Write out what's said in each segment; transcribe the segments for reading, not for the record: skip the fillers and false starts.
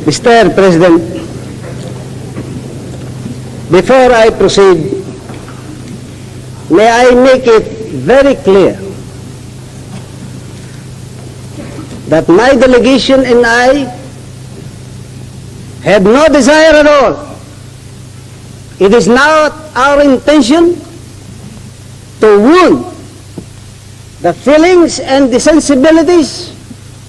Mr. President, before I proceed, may I make it very clear that my delegation and I have no desire at all. It is not our intention to wound the feelings and the sensibilities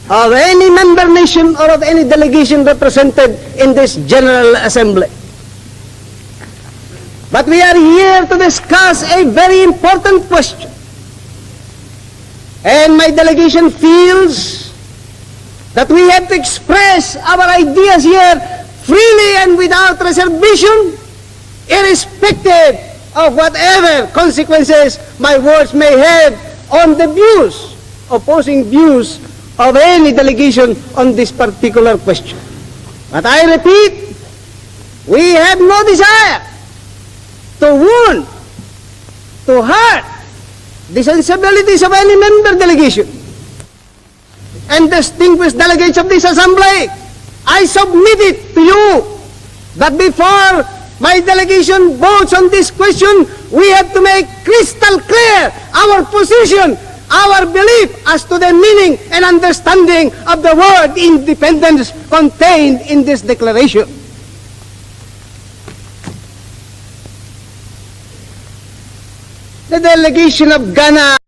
of any member nation or of any delegation represented in this General Assembly. But we are here to discuss a very important question. And my delegation feels that we have to express our ideas here freely and without reservation, irrespective of whatever consequences my words may have on the views, opposing views of any delegation on this particular question. But I repeat, we have no desire to wound, to hurt the sensibilities of any member delegation. And distinguished delegates of this assembly, I submit it to you that before my delegation votes on this question, we have to make crystal clear our position, our belief as to the meaning and understanding of the word independence contained in this declaration. The delegation of Ghana